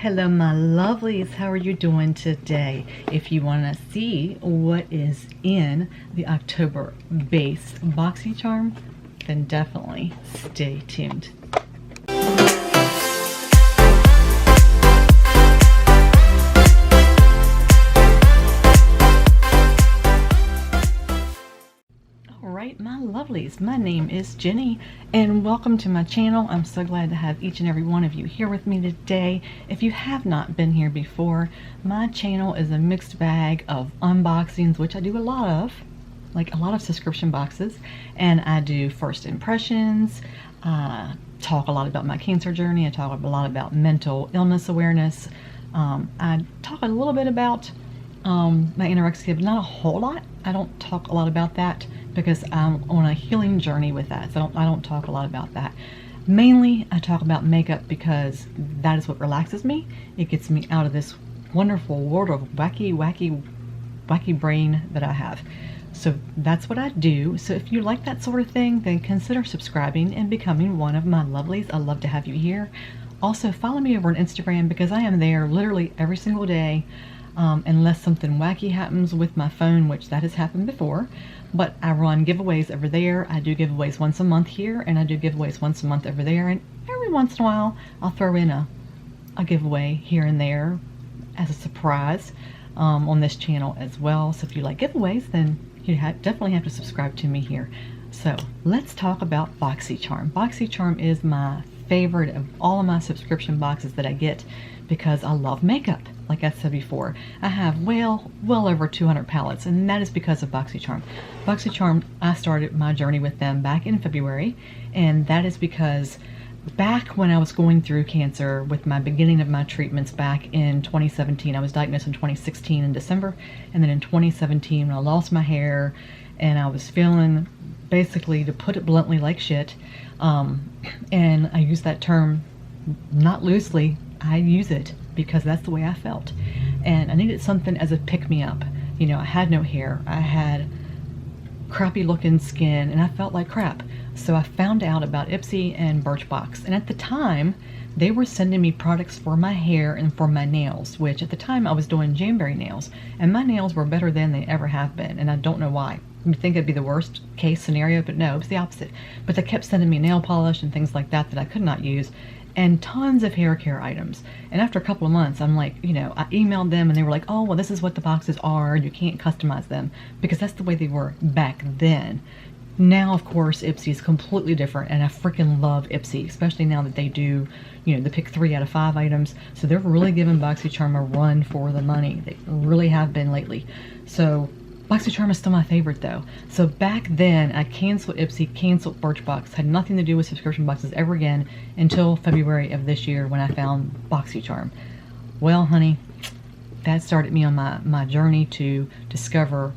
Hello my lovelies, how are you doing today? If you want to see what is in the October base BoxyCharm, then definitely stay tuned. Alright my lovelies, my name is Jenny and welcome to my channel. I'm so glad to have each and every one of you here with me today. If you have not been here before, my channel is a mixed bag of unboxings, which I do a lot of, like a lot of subscription boxes, and I do first impressions, talk a lot about my cancer journey, I talk a lot about mental illness awareness, I talk a little bit about my anorexia, but not a whole lot. I don't talk a lot about that because I'm on a healing journey with that, so I don't talk a lot about that. Mainly I talk about makeup because that is what relaxes me. It gets me out of this wonderful world of wacky brain that I have. So that's what I do. So if you like that sort of thing, then consider subscribing and becoming one of my lovelies. I'd love to have you here. Also follow me over on Instagram because I am there literally every single day. Unless something wacky happens with my phone, which that has happened before, but I run giveaways over there. I do giveaways once a month here, and I do giveaways once a month over there, and every once in a while I'll throw in a giveaway here and there as a surprise on this channel as well. So if you like giveaways, then you definitely have to subscribe to me here. So let's talk about BoxyCharm. BoxyCharm is my favorite of all of my subscription boxes that I get because I love makeup. Like I said before, I have well over 200 palettes, and that is because of BoxyCharm. BoxyCharm, I started my journey with them back in February, and that is because back when I was going through cancer with my beginning of my treatments back in 2017, I was diagnosed in 2016 in December, and then in 2017 when I lost my hair and I was feeling, basically, to put it bluntly, like shit, and I use that term not loosely, I use it because that's the way I felt, and I needed something as a pick-me-up. You know, I had no hair, I had crappy looking skin, and I felt like crap. So I found out about Ipsy and Birchbox, and at the time they were sending me products for my hair and for my nails, which at the time I was doing Jamberry nails, and my nails were better than they ever have been, and I don't know why. You think it'd be the worst case scenario, but no, it was the opposite. But they kept sending me nail polish and things like that that I could not use, and tons of hair care items. And after a couple of months, I'm like, you know, I emailed them and they were like, oh, well, this is what the boxes are, you can't customize them, because that's the way they were back then. Now, of course, Ipsy is completely different, and I freaking love Ipsy, especially now that they do, you know, the pick 3 out of 5 items. So they're really giving BoxyCharm a run for the money. They really have been lately. So BoxyCharm is still my favorite though. So back then I canceled Ipsy, canceled Birchbox, had nothing to do with subscription boxes ever again until February of this year when I found BoxyCharm. Well honey, that started me on my journey to discover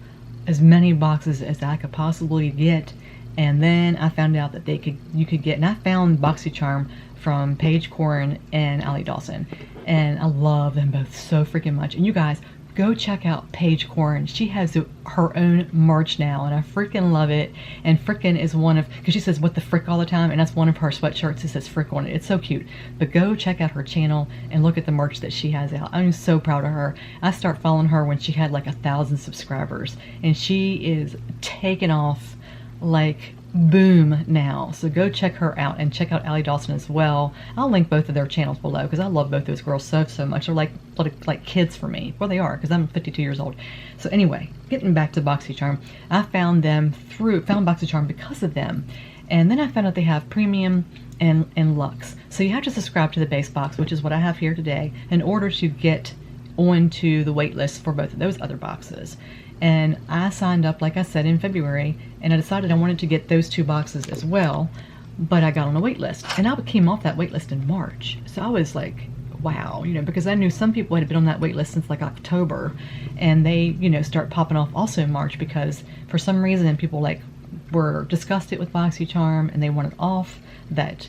as many boxes as I could possibly get, and then I found out that you could get, and I found BoxyCharm from Paige Koren and Allie Dawson, and I love them both so freaking much. And you guys, go check out Paige Koren. She has her own merch now, and I freaking love it. And frickin' is one of, because she says what the frick all the time, and that's one of her sweatshirts that says frick on it. It's so cute. But go check out her channel and look at the merch that she has out. I'm so proud of her. I started following her when she had like 1,000 subscribers, and she is taking off like boom now. So go check her out, and check out Allie Dawson as well. I'll link both of their channels below because I love both those girls so much. They're like kids for me. Well, they are, because I'm 52 years old. So anyway, getting back to BoxyCharm, I found BoxyCharm because of them. And then I found out they have premium and luxe. So you have to subscribe to the base box, which is what I have here today, in order to get onto the wait list for both of those other boxes. And I signed up, like I said, in February, and I decided I wanted to get those 2 boxes as well, but I got on a wait list, and I came off that wait list in March. So I was like, wow, you know, because I knew some people had been on that wait list since like October, and they, you know, start popping off also in March because for some reason people like were disgusted with BoxyCharm and they wanted off that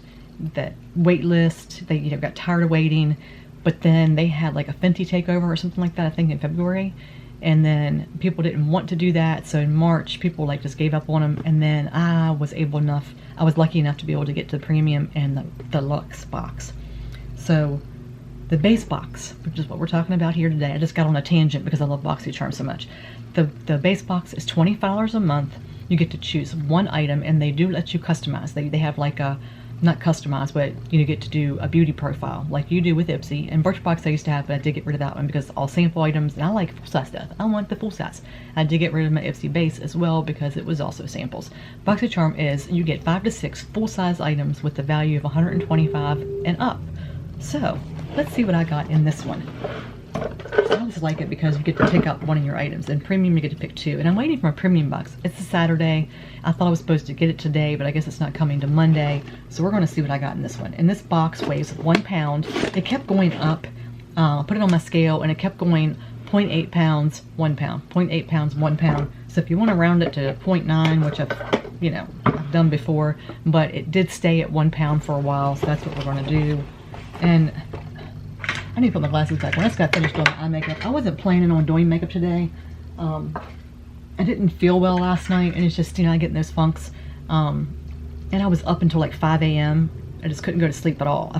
wait list. They, you know, got tired of waiting, but then they had like a Fenty takeover or something like that, I think in February. And then people didn't want to do that, so in March people like just gave up on them, and then I was lucky enough to be able to get to the premium and the luxe box. So the base box, which is what we're talking about here today. I just got on a tangent because I love BoxyCharm so much. The base box is $25 a month. You get to choose one item, and they do let you customize. They have like a, not customize, but you get to do a beauty profile like you do with Ipsy. And Birchbox I used to have, but I did get rid of that one because it's all sample items, and I like full-size stuff. I want the full size. I did get rid of my Ipsy base as well because it was also samples. BoxyCharm is, you get 5 to 6 full-size items with the value of $125 and up. So let's see what I got in this one. I always like it because you get to pick up one of your items. In premium, you get to pick 2. And I'm waiting for a premium box. It's a Saturday. I thought I was supposed to get it today, but I guess it's not coming to Monday. So we're going to see what I got in this one. And this box weighs 1 pound. It kept going up. I put it on my scale, and it kept going 0.8 pounds, 1 pound. 0.8 pounds, 1 pound. So if you want to round it to 0.9, which I've done before, but it did stay at 1 pound for a while. So that's what we're going to do. And I need to put my glasses back on. I just got finished doing my eye makeup. I wasn't planning on doing makeup today. I didn't feel well last night, and it's just, I get in those funks. And I was up until like 5 a.m. I just couldn't go to sleep at all.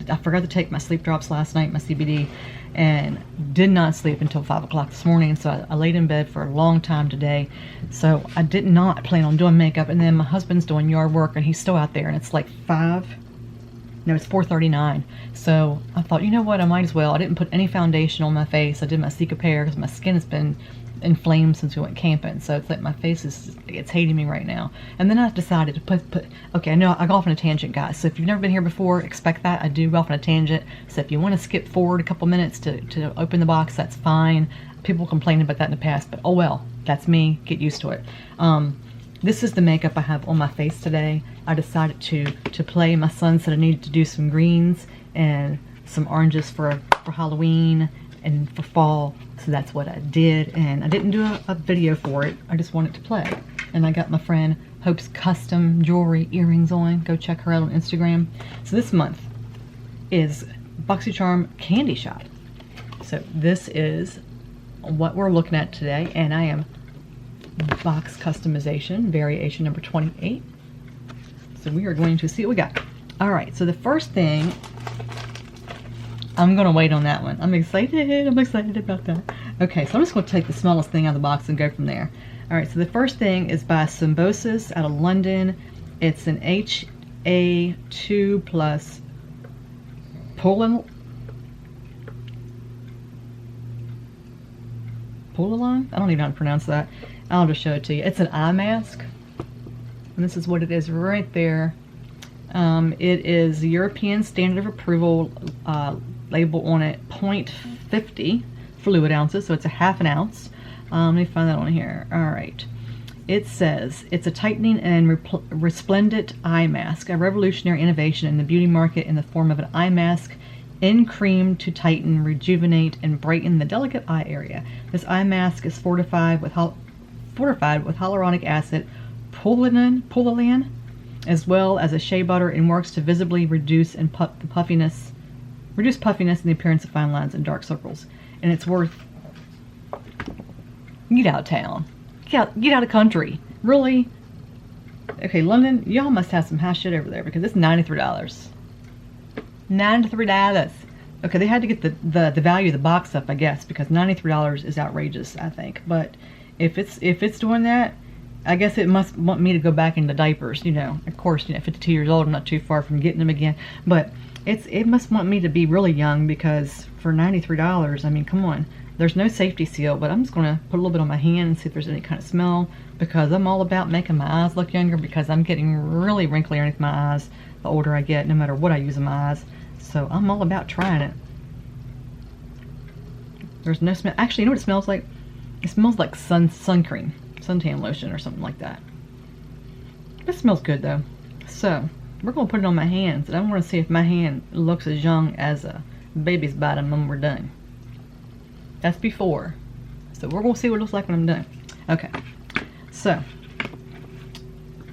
I forgot to take my sleep drops last night, my CBD, and did not sleep until 5 o'clock this morning. So I laid in bed for a long time today. So I did not plan on doing makeup. And then my husband's doing yard work, and he's still out there, and it's like 4:39. So I thought, you know what, I might as well. I didn't put any foundation on my face. I did my Cicapair because my skin has been inflamed since we went camping. So it's like my face it's hating me right now. And then I decided to put okay, I know I go off on a tangent, guys. So if you've never been here before, expect that. I do go off on a tangent. So if you want to skip forward a couple minutes to open the box, that's fine. People complained about that in the past, but oh well, that's me. Get used to it. This is the makeup I have on my face today. I decided to play. My son said I needed to do some greens and some oranges for Halloween and for fall. So that's what I did. And I didn't do a video for it. I just wanted to play. And I got my friend Hope's custom jewelry earrings on. Go check her out on Instagram. So this month is BoxyCharm Candy Shot. So this is what we're looking at today. And I am box customization variation number 28. So we are going to see what we got. All right, so the first thing, I'm going to wait on that one. I'm excited about that. Okay, so I'm just going to take the smallest thing out of the box and go from there. All right, so the first thing is by Symbiosis out of London. It's an HA2 plus Polyline? I don't even know how to pronounce that. I'll just show it to you. It's an eye mask. And this is what it is right there. It is the European Standard of Approval label on it, 0.50 fluid ounces, so it's a ½ an ounce. Let me find that on here. All right. It says, it's a tightening and resplendent eye mask, a revolutionary innovation in the beauty market in the form of an eye mask in cream to tighten, rejuvenate, and brighten the delicate eye area. This eye mask is fortified with hyaluronic acid, Polyline, as well as a shea butter, and works to visibly reduce puffiness and the appearance of fine lines and dark circles. And it's worth, get out of town, get out of country, really. Okay, London, y'all must have some high shit over there because it's $93. $93. Okay, they had to get the value of the box up, I guess, because $93 is outrageous, I think. But if it's doing that, I guess it must want me to go back into diapers, Of course, 52 years old, I'm not too far from getting them again. But it must want me to be really young because for $93, I mean, come on. There's no safety seal, but I'm just going to put a little bit on my hand and see if there's any kind of smell because I'm all about making my eyes look younger because I'm getting really wrinkly underneath my eyes the older I get, no matter what I use in my eyes. So I'm all about trying it. There's no smell. Actually, you know what it smells like? It smells like sun cream. Suntan lotion or something like that. It smells good though. So we're going to put it on my hands, and I want to see if my hand looks as young as a baby's bottom when we're done. That's before. So we're going to see what it looks like when I'm done. Okay. So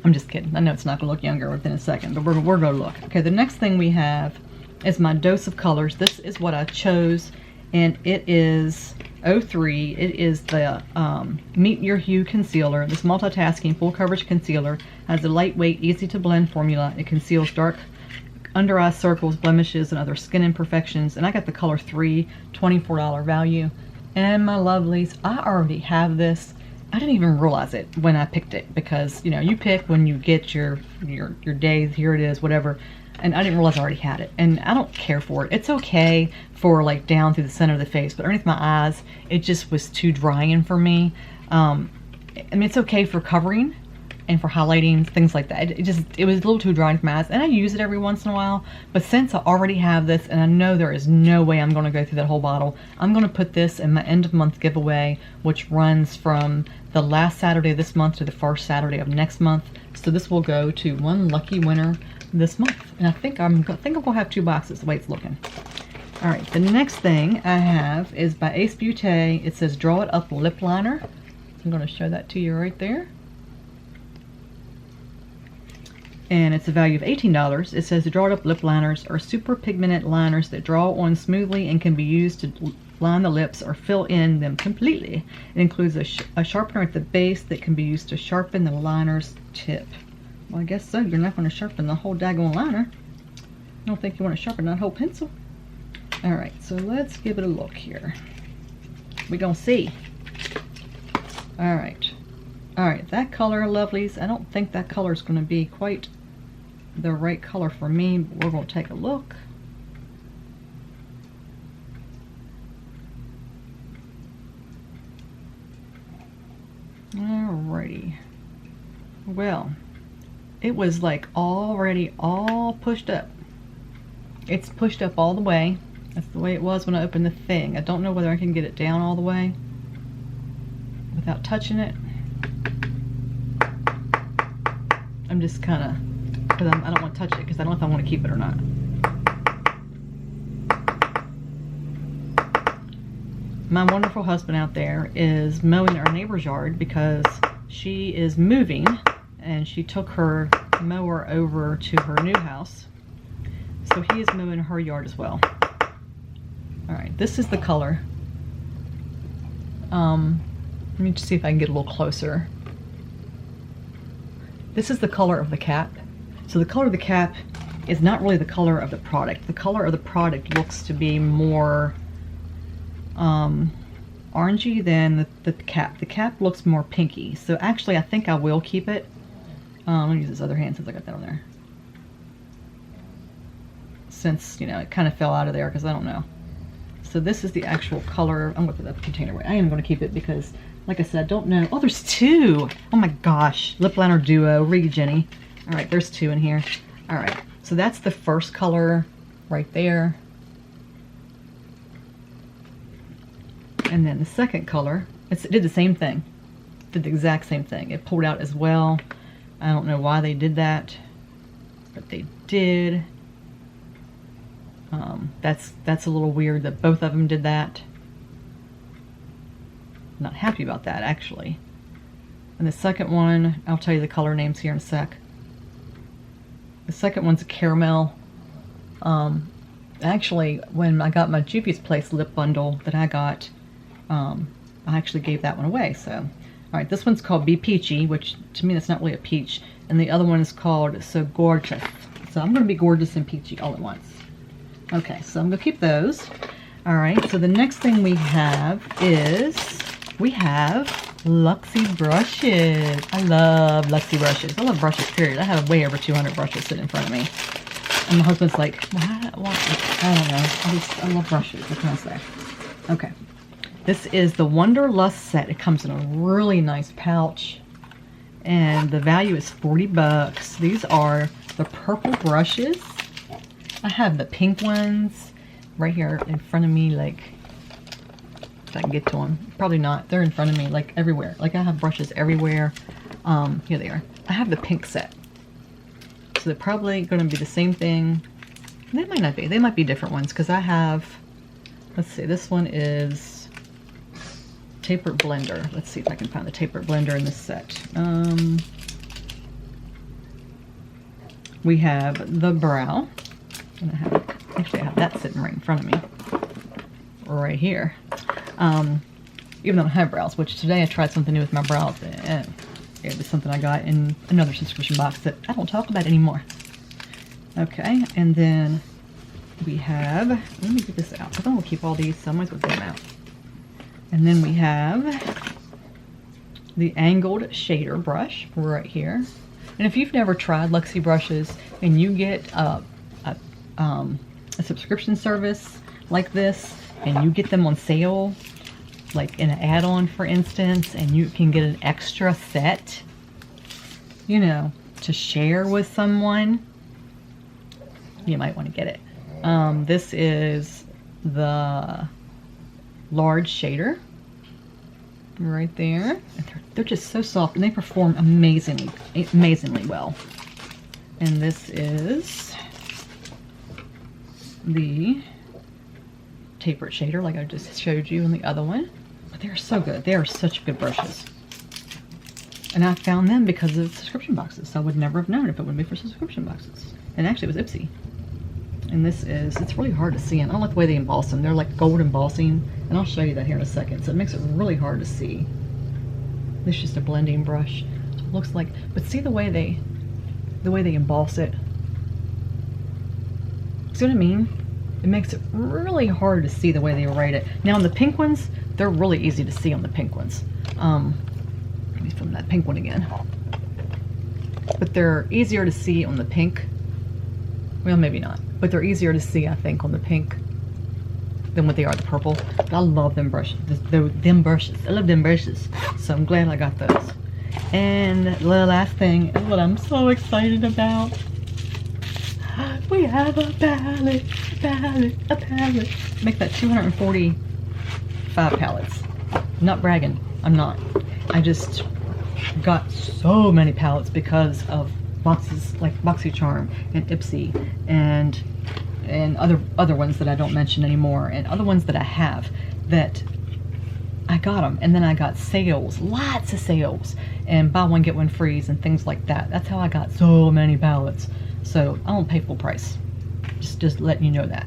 I'm just kidding. I know it's not going to look younger within a second, but we're going to look. Okay, the next thing we have is my dose of colors. This is what I chose, and it is 03. It is the Meet Your Hue Concealer. This multitasking full coverage concealer has a lightweight, easy to blend formula. It conceals dark under eye circles, blemishes, and other skin imperfections. And I got the color 3, $24 value. And my lovelies, I already have this. I didn't even realize it when I picked it, because you know, you pick when you get your days, here it is, whatever. And I didn't realize I already had it, and I don't care for it. It's okay for like down through the center of the face, but underneath my eyes, it just was too drying for me. I mean, it's okay for covering and for highlighting, things like that. It was a little too dry for my eyes, and I use it every once in a while. But since I already have this, and I know there is no way I'm going to go through that whole bottle, I'm going to put this in my end of month giveaway, which runs from the last Saturday of this month to the first Saturday of next month. So this will go to one lucky winner this month, and I think I'm gonna have 2 boxes the way it's looking. All right, the next thing I have is by Ace Beauté. It says Draw It Up Lip Liner. I'm going to show that to you right there, and it's a value of $18. It says the Draw It Up lip liners are super pigmented liners that draw on smoothly and can be used to line the lips or fill in them completely. It includes a sharpener at the base that can be used to sharpen the liner's tip. Well, I guess so. You're not going to sharpen the whole daggone liner. I don't think you want to sharpen that whole pencil. All right, so let's give it a look here. We're going to see. All right. All right, that color, lovelies, I don't think that color is going to be quite the right color for me, but we're going to take a look. Alrighty. Well, it was like already all pushed up. It's pushed up all the way. That's the way it was when I opened the thing. I don't know whether I can get it down all the way without touching it. I'm just kind of, because I don't want to touch it because I don't know if I want to keep it or not. My wonderful husband out there is mowing our neighbor's yard because she is moving, and she took her mower over to her new house. So he is mowing her yard as well. Alright, this is the color. Let me just see if I can get a little closer. This is the color of the cap. So the color of the cap is not really the color of the product. The color of the product looks to be more orangey than the cap. The cap looks more pinky. So actually I think I will keep it. Let me use this other hand since I got that on there. Since, you know, it kind of fell out of there because I don't know. So this is the actual color. I'm going to put that container away. I am going to keep it because, like I said, I don't know. Oh, there's 2. Oh my gosh. Lip liner duo. Read, Jenny. All right, there's 2 in here. All right, so that's the first color right there. And then the second color, it did the same thing. Did the exact same thing. It pulled out as well. I don't know why they did that, but they did. That's a little weird that both of them did that. I'm not happy about that, actually. And the second one, I'll tell you the color names here in a sec. The second one's a caramel. Actually, when I got my Juvia's Place lip bundle that I got, I actually gave that one away. So, all right, this one's called Be Peachy, which to me that's not really a peach, and the other one is called So Gorgeous. So I'm going to be gorgeous and peachy all at once. Okay, so I'm going to keep those. All right, so the next thing we have is Luxy Brushes. I love Luxy Brushes. I love brushes, period. I have way over 200 brushes sitting in front of me. And my husband's like, I don't know. I love brushes. What can I say? Okay. This is the Wonderlust Set. It comes in a really nice pouch. And the value is 40 bucks. These are the purple brushes. I have the pink ones right here in front of me, like, if I can get to them. Probably not. They're in front of me, like, everywhere. Like, I have brushes everywhere. Here they are. I have the pink set. So they're probably going to be the same thing. They might not be. They might be different ones, because I have, let's see, this one is Tapered Blender. Let's see if I can find the Tapered Blender in this set. We have the brow. And actually I have that sitting right in front of me. Right here. Even though I don't have brows, which today I tried something new with my brows. And it was something I got in another subscription box that I don't talk about anymore. Okay, and then we have, let me get this out because I'm going to keep all these, so I might as well get them out. And then we have the angled shader brush right here. And if you've never tried Luxy Brushes and you get a subscription service like this and you get them on sale, like in an add-on for instance, and you can get an extra set, you know, to share with someone, you might want to get it. This is the large shader right there. They're just so soft and they perform amazingly well. And this is the tapered shader like I just showed you in the other one. But they're so good. They are such good brushes. And I found them because of subscription boxes. So I would never have known if it wouldn't be for subscription boxes. And actually it was Ipsy. And this is, it's really hard to see. And I don't like the way they emboss them. They're like gold embossing. And I'll show you that here in a second. So it makes it really hard to see. This is just a blending brush. So it looks like, but see the way they emboss it? See what I mean? It makes it really hard to see the way they write it. Now on the pink ones, they're really easy to see on the pink ones. Let me film that pink one again. But they're easier to see on the pink. Well, maybe not. But they're easier to see, I think, on the pink than what they are the purple. But I love them brushes. Them brushes. I love them brushes. So I'm glad I got those. And the last thing is what I'm so excited about. We have a palette, a palette. Make that 245 palettes. I'm not bragging. I'm not. I just got so many palettes because of boxes like BoxyCharm and Ipsy and other ones that I don't mention anymore, and other ones that I have that I got them, and then I got sales, lots of sales, and buy one get one frees and things like that. That's how I got so many palettes. So I don't pay full price. Just letting you know that.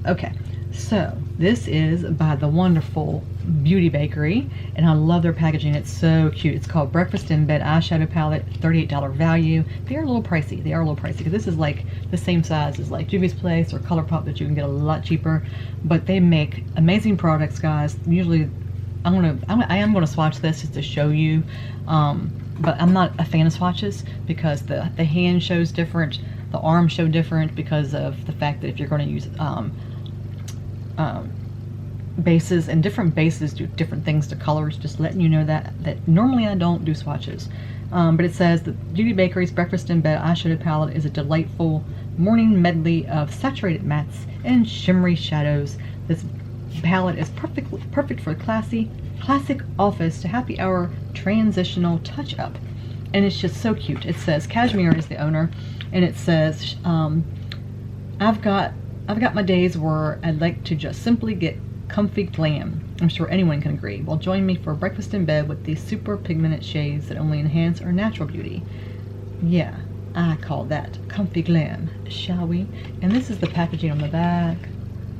Okay, so this is by the wonderful Beauty Bakery, and I love their packaging. It's so cute. It's called Breakfast in Bed Eyeshadow Palette, $38 value. They are a little pricey. They are a little pricey because this is like the same size as like Juvia's Place or ColourPop that you can get a lot cheaper. But they make amazing products, guys. Usually, I am gonna swatch this just to show you. But I'm not a fan of swatches because the hand shows different, the arms show different because of the fact that if you're going to use bases, and different bases do different things to colors, just letting you know that normally I don't do swatches. But it says that Beauty Bakery's Breakfast in Bed Eyeshadow Palette is a delightful morning medley of saturated mattes and shimmery shadows. This palette is perfect for classic office to happy hour transitional touch-up. And it's just so cute. It says Cashmere is the owner, and it says I've got my days where I'd like to just simply get comfy glam. I'm sure anyone can agree. Well, join me for breakfast in bed with these super pigmented shades that only enhance our natural beauty. Yeah, I call that comfy glam, shall we? And this is the packaging on the back.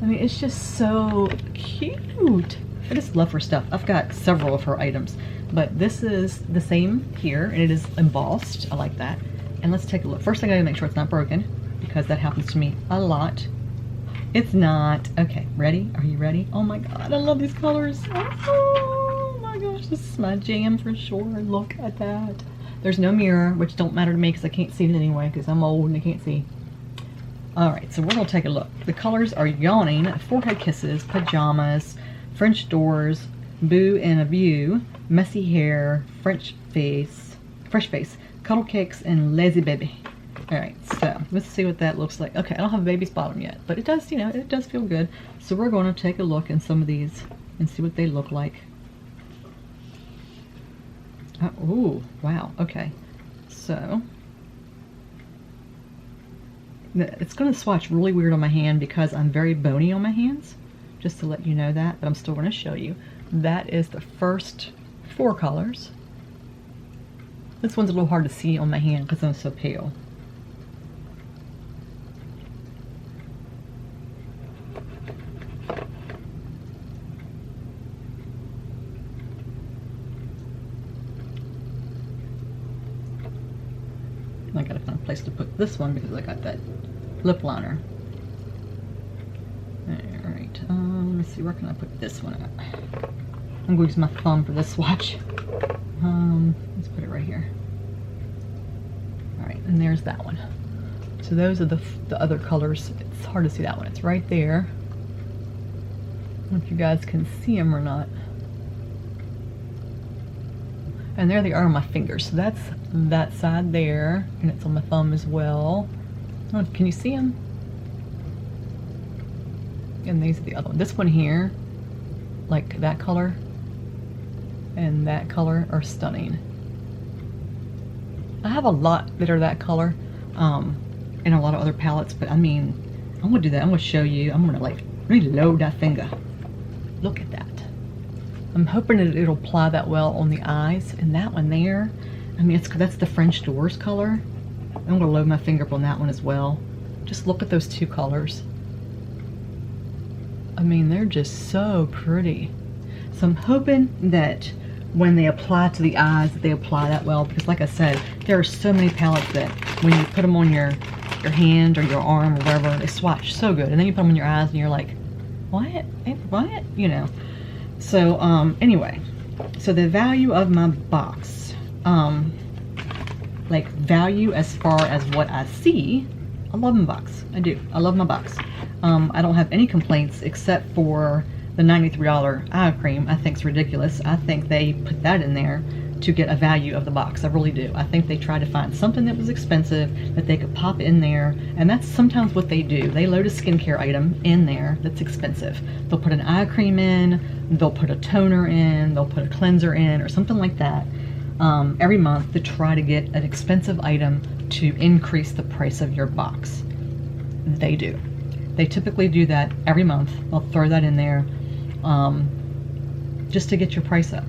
I mean, it's just so cute. I just love her stuff. I've got several of her items, but this is the same here, and it is embossed. I like that. And let's take a look. First, I gotta make sure it's not broken, because that happens to me a lot. It's not. Okay, ready? Are you ready? Oh my god, I love these colors. Oh my gosh, this is my jam for sure. Look at that. There's no mirror, which don't matter to me because I can't see it anyway because I'm old and I can't see. Alright, so we're going to take a look. The colors are Yawning, Forehead Kisses, Pajamas, French Doors, Boo and a View, Messy Hair, Fresh Face, Cuddle Cakes, and Lazy Baby. Alright, so let's see what that looks like. Okay, I don't have a baby's bottom yet, but it does, you know, it does feel good. So we're going to take a look in some of these and see what they look like. Ooh, wow, okay. So it's going to swatch really weird on my hand because I'm very bony on my hands, just to let you know that, but I'm still going to show you. That is the first 4 colors. This one's a little hard to see on my hand because I'm so pale. I gotta find a place to put this one because I got that lip liner. Alright, let me see, where can I put this one at? I'm going to use my thumb for this swatch. Let's put it right here. Alright, and there's that one. So those are the other colors. It's hard to see that one. It's right there. I don't know if you guys can see them or not. And there they are on my fingers. So that's that side there, and it's on my thumb as well. Oh, can you see them? And these are the other one. This one here, like that color and that color are stunning. I have a lot that are that color in a lot of other palettes, but I mean, I'm gonna do that. I'm gonna show you. I'm gonna like reload that finger. Look at that. I'm hoping that it'll apply that well on the eyes. And that one there, I mean, that's the French Doors color. I'm gonna load my finger up on that one as well. Just look at those two colors. I mean, they're just so pretty. So I'm hoping that when they apply to the eyes, that they apply that well, because like I said, there are so many palettes that when you put them on your hand or your arm or wherever, they swatch so good. And then you put them on your eyes and you're like, what? What? You know. So anyway, so the value of my box, like value as far as what I see, I love my box. I do. I love my box. I don't have any complaints except for the $93 eye cream. I think it's ridiculous. I think they put that in there to get a value of the box. I really do. I think they tried to find something that was expensive that they could pop in there, and that's sometimes what they do. They load a skincare item in there that's expensive. They'll put an eye cream in, they'll put a toner in, they'll put a cleanser in, or something like that every month to try to get an expensive item to increase the price of your box. They do. They typically do that every month. They'll throw that in there just to get your price up.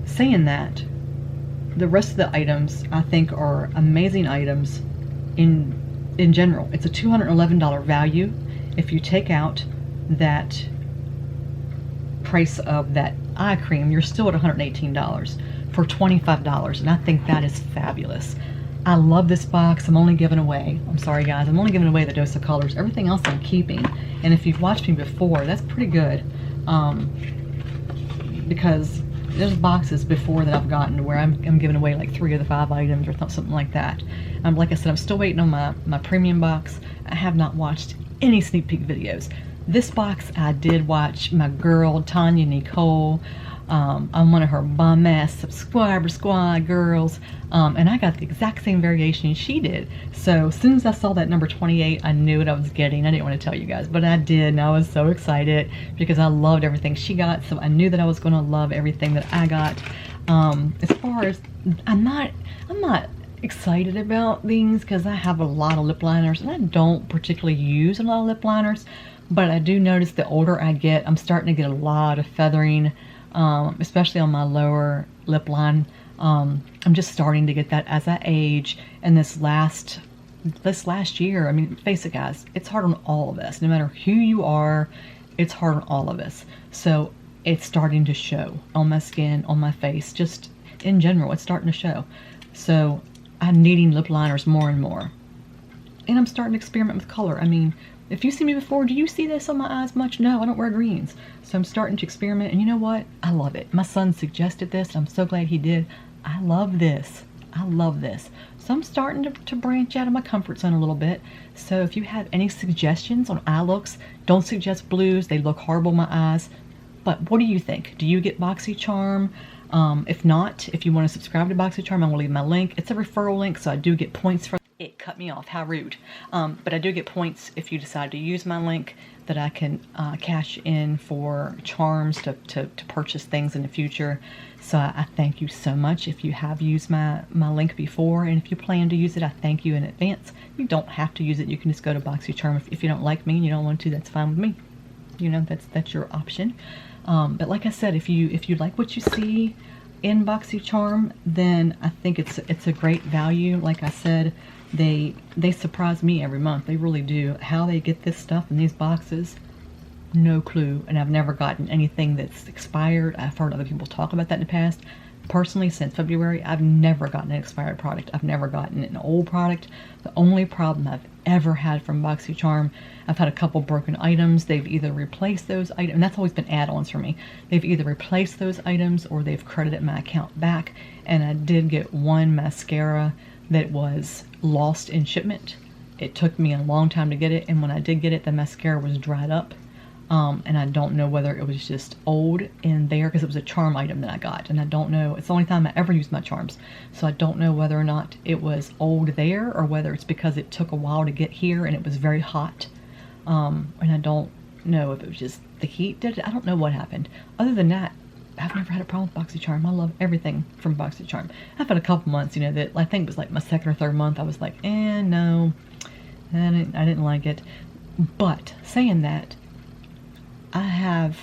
Saying that, the rest of the items I think are amazing items in general. It's a $211 value. If you take out that price of that eye cream, you're still at $118 for $25, and I think that is fabulous. I love this box. I'm only giving away, I'm sorry guys, I'm only giving away the Dose of Colors. Everything else I'm keeping. And if you've watched me before, that's pretty good. Because there's boxes before that I've gotten to where I'm giving away like 3 of the 5 items or something like that. Like I said, I'm still waiting on my premium box. I have not watched any sneak peek videos. This box I did watch my girl TonyaNicole. I'm one of her bomb-ass subscriber squad girls, and I got the exact same variation she did. So as soon as I saw that number 28, I knew what I was getting. I didn't want to tell you guys, but I did, and I was so excited because I loved everything she got, so I knew that I was going to love everything that I got. As far as, I'm not excited about things because I have a lot of lip liners, and I don't particularly use a lot of lip liners, but I do notice the older I get, I'm starting to get a lot of feathering, especially on my lower lip line. I'm just starting to get that as I age. And this last year, I mean, face it guys, it's hard on all of us. No matter who you are, it's hard on all of us. So it's starting to show on my skin, on my face, just in general, it's starting to show. So I'm needing lip liners more and more. And I'm starting to experiment with color. I mean, if you see me before, do you see this on my eyes much? No, I don't wear greens. So I'm starting to experiment, and you know what? I love it. My son suggested this. I'm so glad he did. I love this. I love this. So I'm starting to branch out of my comfort zone a little bit. So if you have any suggestions on eye looks, don't suggest blues. They look horrible in my eyes. But what do you think? Do you get BoxyCharm? If not, if you want to subscribe to BoxyCharm, I'm going to leave my link. It's a referral link, so I do get points for it. Cut me off, how rude. But I do get points if you decide to use my link that I can cash in for charms to purchase things in the future. So I thank you so much if you have used my link before, and if you plan to use it, I thank you in advance. You don't have to use it. You can just go to BoxyCharm. If you don't like me and you don't want to, that's fine with me. You know, that's your option. But like I said, if you like what you see in BoxyCharm, then I think it's a great value. Like I said, they surprise me every month. They really do. How they get this stuff in these boxes, no clue. And I've never gotten anything that's expired. I've heard other people talk about that in the past. personally, since February, I've never gotten an expired product. I've never gotten an old product. The only problem I've ever had from BoxyCharm, I've had a couple broken items. They've either replaced those items, and that's always been add-ons for me. They've either replaced those items or they've credited my account back. And I did get one mascara that was lost in shipment. It took me a long time to get it, and when I did get it, the mascara was dried up. And I don't know whether it was just old in there, because it was a charm item that I got, and I don't know, it's the only time I ever used my charms, so I don't know whether or not it was old there or whether it's because it took a while to get here and it was very hot. And I don't know if it was just the heat did it. I don't know what happened. Other than that, I've never had a problem with BoxyCharm. I love everything from BoxyCharm. I've had a couple months, you know, that I think it was like my second or third month, I was like, no, I didn't like it. But saying that, I have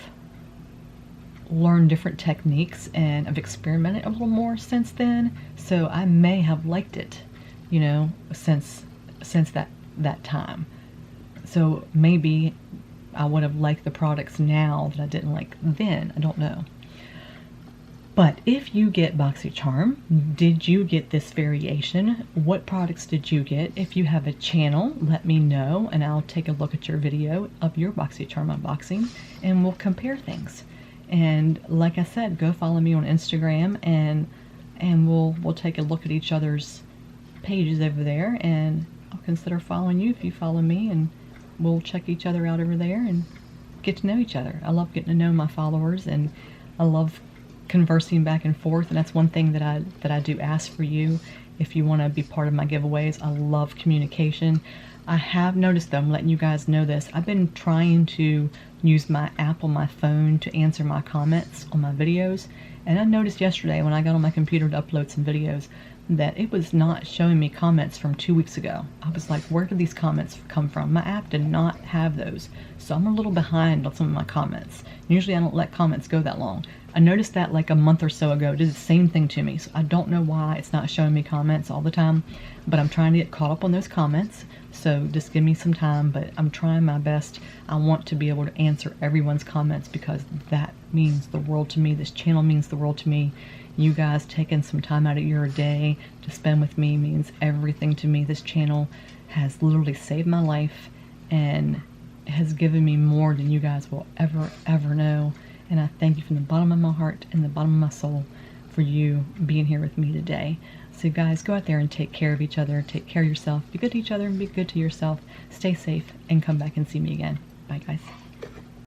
learned different techniques and I've experimented a little more since then, so I may have liked it, you know, since that time. So maybe I would have liked the products now that I didn't like then. I don't know. But if you get BoxyCharm, did you get this variation? What products did you get? If you have a channel, let me know and I'll take a look at your video of your BoxyCharm unboxing and we'll compare things. And like I said, go follow me on Instagram and we'll take a look at each other's pages over there, and I'll consider following you if you follow me, and we'll check each other out over there and get to know each other. I love getting to know my followers, and I love conversing back and forth, and that's one thing that I do ask for you if you want to be part of my giveaways. I love communication. I have noticed, though, I'm letting you guys know this, I've been trying to use my app on my phone to answer my comments on my videos, and I noticed yesterday when I got on my computer to upload some videos that it was not showing me comments from 2 weeks ago. I was like, where did these comments come from? My app did not have those, so I'm a little behind on some of my comments. Usually I don't let comments go that long. I noticed that like a month or so ago, it did the same thing to me, so I don't know why it's not showing me comments all the time, but I'm trying to get caught up on those comments, so just give me some time, but I'm trying my best. I want to be able to answer everyone's comments because that means the world to me. This channel means the world to me. You guys taking some time out of your day to spend with me means everything to me. This channel has literally saved my life and has given me more than you guys will ever know. And I thank you from the bottom of my heart and the bottom of my soul for you being here with me today. So guys, go out there and take care of each other. Take care of yourself. Be good to each other and be good to yourself. Stay safe and come back and see me again. Bye guys.